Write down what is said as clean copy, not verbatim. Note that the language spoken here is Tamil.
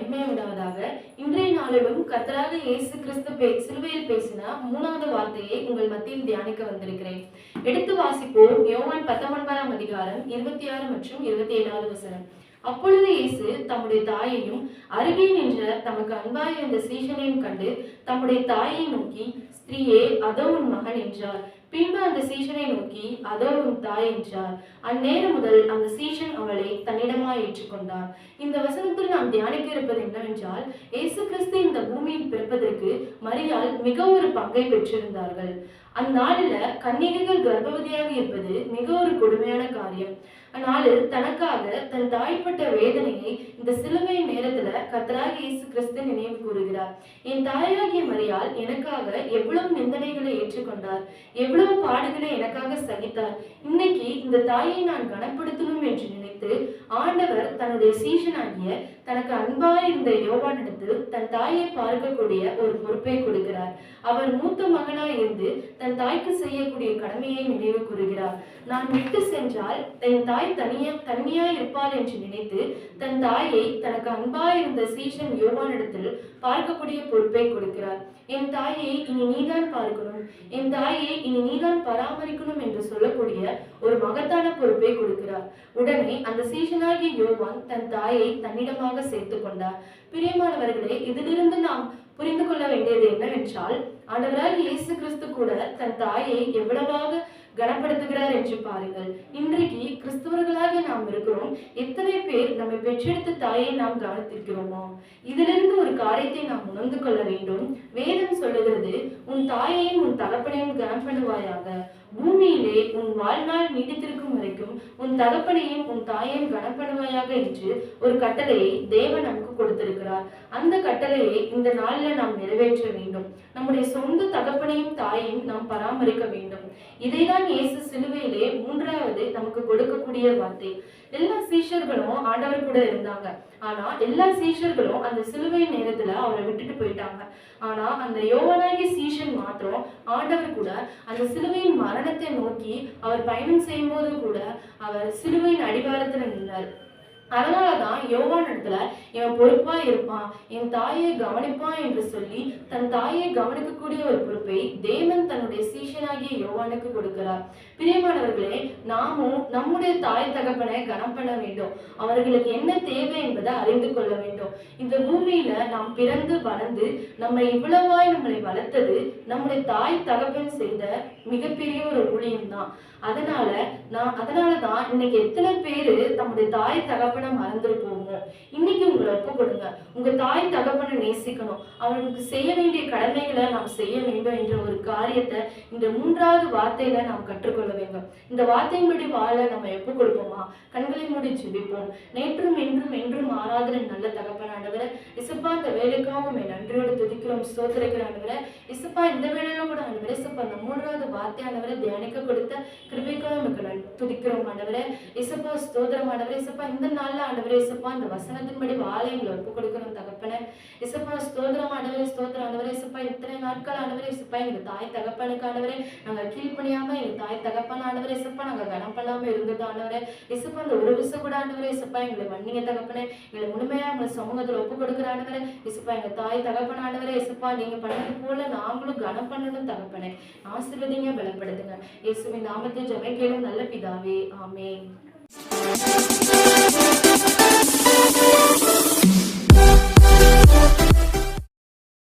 மகிமை உண்டாவதாக. இன்றைய நாளிலும் கர்த்தராக இயேசு கிறிஸ்து சிலுவையில் பேசின 3வது வார்த்தையை உங்கள் மத்தியில் தியானிக்க வந்திருக்கிறேன். எடுத்து வாசிப்போம். யோவான் 19ஆம் அதிகாரம் 26 மற்றும் 27வது வசனம். அப்பொழுது இயேசு தம்முடைய தாயையும் அருகே நின்ற தமக்கு அன்பாயிருந்த சீஷனையும் கண்டு தம்முடைய தாயை நோக்கி, ஸ்திரீயே, அதோ உன் மகன் என்றார். பின்பு அந்த சீஷனை நோக்கி, அதோ உன் தாய் என்றார். அந்நேரம் முதல் அந்த சீஷன் அவளை தன்னிடமாய் ஏற்றுக்கொண்டார். இந்த வசனத்தில் நாம் தியானிக்க இருப்பது என்னவென்றால், இயேசு கிறிஸ்து இந்த பூமியில் பிறப்பதற்கு மரியாள் மிக ஒரு பங்கை பெற்றிருந்தார்கள். அந்நாளில கன்னிகைகள் கர்ப்பவதியாக இருப்பது மிக ஒரு கொடுமையான காரியம். அந்நாளில் தனக்காக தன் தாய்ப்பட்ட வேதனையை இந்த சிலுவை நேரத்துல கர்த்தராகிய இயேசு கிறிஸ்து நினைவு கூறுகிறார். என் தாயாகிய மரியாள் எனக்காக எவ்வளவு நிந்தனைகளை ஏற்றுக்கொண்டார், எவ்வளவு பாடுகளை எனக்காக சகித்தார். இன்னைக்கு இந்த தாயை நான் கனப்படுத்தணும் என்று நினைத்து ஆண்டவர் தன்னுடைய சீஷனாகிய தனக்கு அன்பாய் இருந்த யோவானிடத்தில் தன் தாயை பார்க்கக்கூடிய ஒரு பொறுப்பை கொடுக்கிறார். அவர் மூத்த மகனாய் இருந்து தன் தாய்க்கு செய்யக்கூடிய கடமையை நினைவு கூறுகிறார். நான் விட்டு சென்றால் என் தாய் தனியாய் இருப்பாள் என்று நினைத்து தன் தாயை தனக்கு அன்பாய் இருந்த சீஷன் யோவானிடத்தில் பார்க்கக்கூடிய பொறுப்பை கொடுக்கிறார். என் தாயை இனி நீதான் பார்க்கணும், என் தாயை இனி நீதான் பராமரிக்கணும் என்று சொல்லக்கூடிய ஒரு மகத்தான பொறுப்பை கொடுக்கிறார். உடனே அந்த சீஷனாகிய யோவான் தன் தாயை தன்னிடமாக சேர்த்து கொண்டார். பிரியமானவர்களே, இதிலிருந்து நாம் புரிந்து கொள்ள வேண்டியது என்னவென்றால், ஆண்டவராகிய இயேசு கிறிஸ்து கூட தன் தாயை எவ்வளவாக கனப்படுத்துகிறார் என்று பாருங்கள். இன்றைக்கு கிறிஸ்தவர்களாக நாம் இருக்கிறோம். எத்தனை பேர் நம்மை பெற்றெடுத்த தாயை நாம் கவனித்திருக்கிறோமோ? இதிலிருந்து ஒரு காரியத்தை நாம் உணர்ந்து கொள்ள வேண்டும். வேதம் சொல்லுகிறது, உன் தாயையும் உன் தகப்பனையும் கனம் பண்ணுவாயாக. பூமியிலே உன் வாழ்நாள் நீடித்திருக்கும் வரைக்கும் உன் தகப்பனையும் உன் தாயையும் கனம் பண்ணுவாயாக என்று ஒரு கட்டளையை தேவன் நமக்கு கொடுத்திருக்கிறார். அந்த கட்டளையை இந்த நாளில நாம் நிறைவேற்ற வேண்டும். நம்முடைய சொந்த தகப்பனையும் தாயையும் நாம் பராமரிக்க வேண்டும். இதைதான் இயேசு சிலுவையிலே 3வது நமக்கு கொடுக்கக்கூடிய வார்த்தை. எல்லா சீஷர்களும் ஆண்டவர் கூட இருந்தாங்க. ஆனா எல்லா சீஷர்களும் அந்த சிலுவை நேரத்துல அவரை விட்டுட்டு போயிட்டாங்க. ஆனா அந்த யோவானாகிய சீஷன் மாத்திரம் ஆண்டவர் கூட அந்த சிலுவையின் மரணத்தை நோக்கி அவர் பயணம் செய்யும் போது கூட அவர் சிலுவையின் அடிவாரத்துல நின்றார். அதனாலதான் யோவான் இடத்துல இவன் பொறுப்பா இருப்பான், என் தாயை கவனிப்பான் என்று சொல்லி தன் தாயை கவனிக்கக்கூடிய ஒரு பொறுப்பை தேவன் தன்னுடைய சீஷனாகிய யோவானுக்கு கொடுக்கிறார். பிரியமானவர்களே, நாமும் நம்முடைய தாய் தகப்பனை கனம் பண்ண வேண்டும். அவர்களுக்கு என்ன தேவை என்பதை அறிந்து கொள்ள வேண்டும். இந்த பூமியில நாம் பிறந்து வளர்ந்து நம்மை இவ்வளவாய் நம்மளை வளர்த்தது நம்முடைய தாய் தகப்பன் செய்த மிகப்பெரிய ஒரு ஊழியம் தான். அதனாலதான் இன்னைக்கு எத்தனை பேரு தம்முடைய தாய் தகப்பனை மறந்துருப்போமோ. இன்னைக்கு உங்களை ஒப்பு கொடுங்க. உங்க தாய் தகப்பனை நேசிக்கணும், அவர்களுக்கு செய்ய வேண்டிய கடமைகளை நாம் செய்ய வேண்டும் என்ற ஒரு காரியத்தை இந்த 3வது வார்த்தையில நாம் கற்றுக்கொள்ள வேண்டும். இந்த வார்த்தையின்படி வாழ நம்ம ஒப்பு கொடுப்போமா? கண்களை மூடி ஜெபிப்போம். நேற்றும் இன்றும் என்றும் ஆராதனை நல்ல தகப்பன் ஆண்டவரே, இசப்பா இந்த வேலைக்காகவும் நன்றியோடு துதிக்கிறோம், ஸ்தோத்திரிக்கிற ஆண்டவரே. இசப்பா இந்த வேலையில கூட ஆண்டவரே, இசப்பா அந்த 3வது வார்த்தை ஆண்டவரை தியானிக்க கொடுத்த கிருபைக்காக நமக்கு துதிக்கிறோம் ஆண்டவரே. இசப்பா ஸ்தோத்திரம் ஆண்டவரே. இசப்பா இந்த நாள்ல ஆண்டவரே, இசப்பா இந்த வசனத்தின்படி வாழ எங்களை ஒப்பு கொடுக்கிறோம் தகப்பனே. இசப்பா ஸ்தோத்திரம் ஆண்டவரே, ஸ்தோத்திரம் ஆண்டவரே. இசப்பா இத்தனை நாட்கள் ஆண்டவரே, இசப்பா எங்க தாய் தகப்பனுக்கு ஆண்டவரே நாங்க கீழ்ப்பணியாம எங்க தாய் தகப்பன் ஆண்டவரே, இசப்பா நாங்க கனம் பண்ணாம இருந்தது ஆண்டவரே. இசப்பா அந்த ஒரு விஷயம் கூட ஆண்டவரே, இசப்பா எங்களை மன்னிங்க தகப்பனே. எங்களை முழுமையா உங்க சமூகத்துல ஒப்பு கொடுக்குற ஆண்டவரே. இசப்பா எங்க தாய் தகப்பன் ஆண்டவரே, இசப்பா நீங்க பண்ணது போல நாங்களும் கனம் பண்ணணும் தகப்பனே. ஆசீர்வதிங்க, பலப்படுத்துங்க. இயேசுவின் நாமத்தில் ஜெபம் கேளும் நல்ல பிதாவே, ஆமென்.